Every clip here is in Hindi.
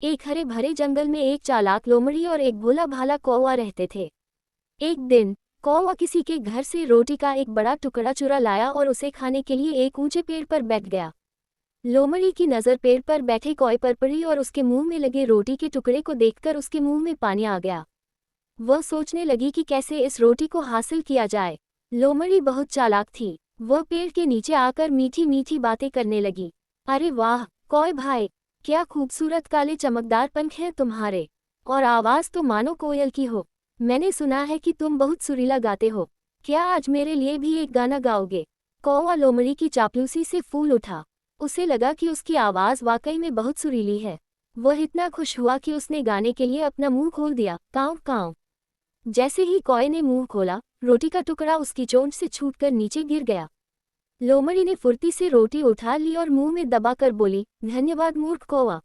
एक हरे भरे जंगल में एक चालाक लोमड़ी और एक भोला भाला कौवा रहते थे। एक दिन कौवा किसी के घर से रोटी का एक बड़ा टुकड़ा चुरा लाया और उसे खाने के लिए एक ऊंचे पेड़ पर बैठ गया। लोमड़ी की नज़र पेड़ पर बैठे कौवे पर पड़ी और उसके मुंह में लगे रोटी के टुकड़े को देखकर उसके मुंह में पानी आ गया। वह सोचने लगी कि कैसे इस रोटी को हासिल किया जाए। लोमड़ी बहुत चालाक थी। वह पेड़ के नीचे आकर मीठी मीठी बातें करने लगी। अरे वाह कौवे भाई, क्या खूबसूरत काले चमकदार पंख हैं तुम्हारे, और आवाज़ तो मानो कोयल की हो। मैंने सुना है कि तुम बहुत सुरीला गाते हो। क्या आज मेरे लिए भी एक गाना गाओगे? कौवा लोमड़ी की चापलूसी से फूल उठा। उसे लगा कि उसकी आवाज़ वाकई में बहुत सुरीली है। वह इतना खुश हुआ कि उसने गाने के लिए अपना मुंह खोल दिया। काँव काँव। जैसे ही कौवे ने मुंह खोला, रोटी का टुकड़ा उसकी चोंच से छूटकर नीचे गिर गया। लोमड़ी ने फुर्ती से रोटी उठा ली और मुंह में दबाकर बोली, धन्यवाद मूर्ख कौवा।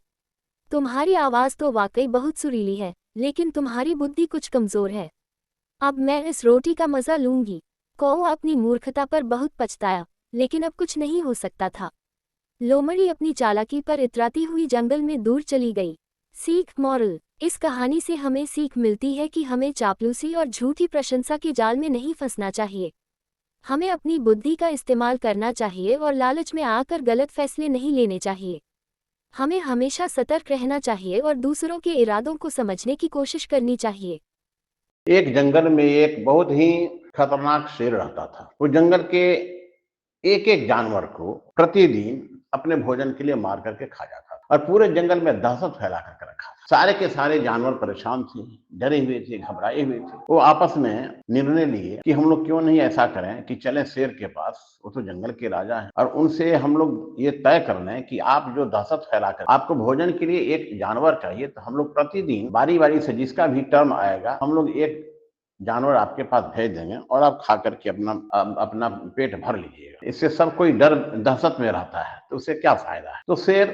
तुम्हारी आवाज़ तो वाकई बहुत सुरीली है, लेकिन तुम्हारी बुद्धि कुछ कमज़ोर है। अब मैं इस रोटी का मज़ा लूंगी। कौवा अपनी मूर्खता पर बहुत पछताया, लेकिन अब कुछ नहीं हो सकता था। लोमड़ी अपनी चालाकी पर इतराती हुई जंगल में दूर चली गई। सीख मॉरल, इस कहानी से हमें सीख मिलती है कि हमें चापलूसी और झूठी प्रशंसा के जाल में नहीं फंसना चाहिए। हमें अपनी बुद्धि का इस्तेमाल करना चाहिए और लालच में आकर गलत फैसले नहीं लेने चाहिए। हमें हमेशा सतर्क रहना चाहिए और दूसरों के इरादों को समझने की कोशिश करनी चाहिए। एक जंगल में एक बहुत ही खतरनाक शेर रहता था। वो जंगल के एक एक जानवर को प्रतिदिन अपने भोजन के लिए मार करके खा जाता था और पूरे जंगल में दहशत फैला करके रखा था। सारे के सारे जानवर परेशान थे, डरे हुए थे, घबराए हुए थे। वो आपस में निर्णय लिए कि हम लोग क्यों नहीं ऐसा करें कि चलें शेर के पास, वो तो जंगल के राजा हैं, और उनसे हम लोग ये तय कर लें कि आप जो दहशत फैला कर आपको भोजन के लिए एक जानवर चाहिए, तो हम लोग प्रतिदिन बारी बारी से जिसका भी टर्म आएगा हम लोग एक जानवर आपके पास भेज देंगे और आप खा करके अपना पेट भर लीजिएगा। इससे सब कोई डर दहशत में रहता है, तो उससे क्या फायदा है। तो शेर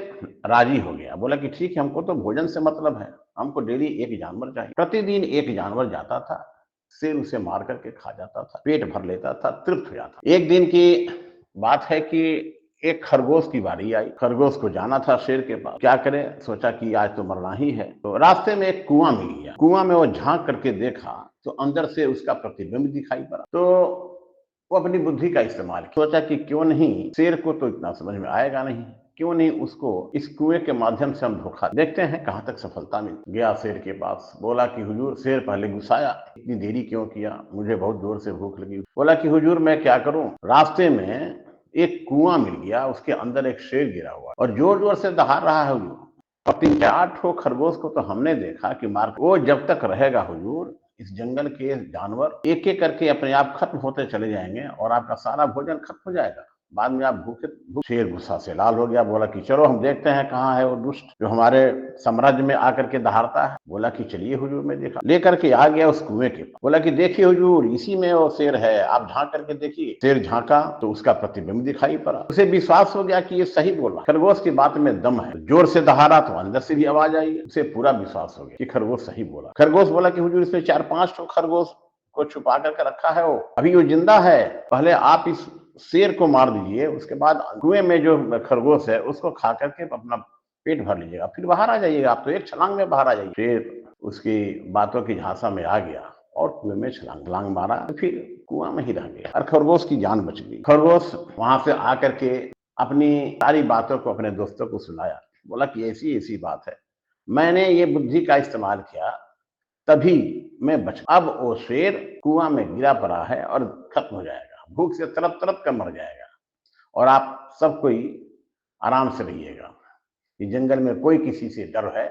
राजी हो गया, बोला कि ठीक है, हमको तो भोजन से मतलब है, हमको डेली एक जानवर चाहिए। प्रतिदिन एक जानवर जाता था, शेर उसे मार करके खा जाता था, पेट भर लेता था, तृप्त हो जाता। एक दिन की बात है कि एक खरगोश की बारी आई। खरगोश को जाना था शेर के पास, क्या करे, सोचा कि आज तो मरना ही है। तो रास्ते में एक कुआं मिल गया। कुआं में वो झांक करके देखा तो अंदर से उसका प्रतिबिंब दिखाई पड़ा। तो वो अपनी बुद्धि का इस्तेमाल किया, सोचा कि क्यों नहीं, शेर को तो इतना समझ में आएगा नहीं, क्यों नहीं उसको इस कुएं के माध्यम से हम धोखा देखते हैं कहां तक सफलता मिली। गया शेर के पास, बोला कि हुजूर, शेर पहले गुस्साया, इतनी देरी क्यों किया, मुझे बहुत जोर से भूख लगी। बोला कि हुजूर मैं क्या करूं, रास्ते में एक कुआं मिल गया, उसके अंदर एक शेर गिरा हुआ और जोर जोर से दहाड़ रहा है हुजूर। और 3-4 ठो खरगोश को तो हमने देखा कि मार, वो जब तक रहेगा हुजूर, इस जंगल के जानवर एक एक करके अपने आप खत्म होते चले जाएंगे और आपका सारा भोजन खत्म हो जाएगा। बाद में आप शेर गुस्सा से लाल हो गया, बोला कि चलो हम देखते हैं कहाँ है वो दुष्ट जो हमारे साम्राज्य में आकर के दहाड़ता है। बोला कि चलिए हुजूर, मैं देखा, लेकर के आ गया उस कुएं के पास। बोला कि देखिए हुजूर, इसी में वो शेर है, आप झांक करके देखिए। शेर झांका तो उसका प्रतिबिंब दिखाई पड़ा। उसे विश्वास हो गया कि ये सही बोल रहा, खरगोश की बात में दम है। जोर से दहाड़ा तो अंदर से भी आवाज आई, उसे पूरा विश्वास हो गया कि खरगोश सही बोला। खरगोश बोला कि हुजूर, इसमें 4-5 ठो खरगोश को छुपा करके रखा है, वो अभी वो जिंदा है, पहले आप इस शेर को मार दीजिए, उसके बाद कुएं में जो खरगोश है उसको खा करके अपना पेट भर लीजिएगा, फिर बाहर आ जाइएगा, आप तो एक छलांग में बाहर आ जाइए। शेर उसकी बातों की झांसा में आ गया और कुएं में छलांग मारा, फिर कुआं में ही रह गया और खरगोश की जान बच गई। खरगोश वहां से आकर के अपनी सारी बातों को अपने दोस्तों को सुनाया। बोला कि ऐसी ऐसी बात है, मैंने ये बुद्धि का इस्तेमाल किया, तभी मैं बच। अब वो शेर कुआं में गिरा पड़ा है और खत्म हो जाएगा, भूख से तड़प तड़प कर मर जाएगा और आप सब कोई आराम से रहिएगा। इस जंगल में कोई किसी से डर है,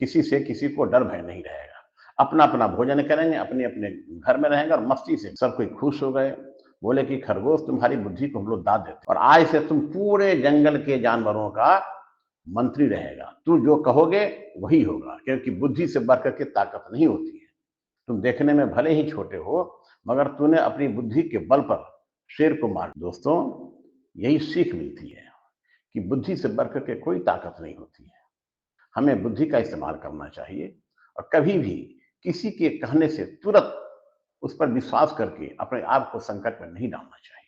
किसी से किसी को डर भय नहीं रहेगा, अपना अपना भोजन करेंगे, अपने अपने घर में रहेंगे और मस्ती से सब कोई खुश हो गए। बोले कि खरगोश, तुम्हारी बुद्धि को हम लोग दाद देते और आज से तुम पूरे जंगल के जानवरों का मंत्री रहेगा, तू जो कहोगे वही होगा, क्योंकि बुद्धि से बढ़कर के ताकत नहीं होती है। तुम देखने में भले ही छोटे हो, मगर तूने अपनी बुद्धि के बल पर शेर को मार। दोस्तों, यही सीख मिलती है कि बुद्धि से बढ़कर के कोई ताकत नहीं होती है। हमें बुद्धि का इस्तेमाल करना चाहिए और कभी भी किसी के कहने से तुरंत उस पर विश्वास करके अपने आप को संकट में नहीं डालना चाहिए।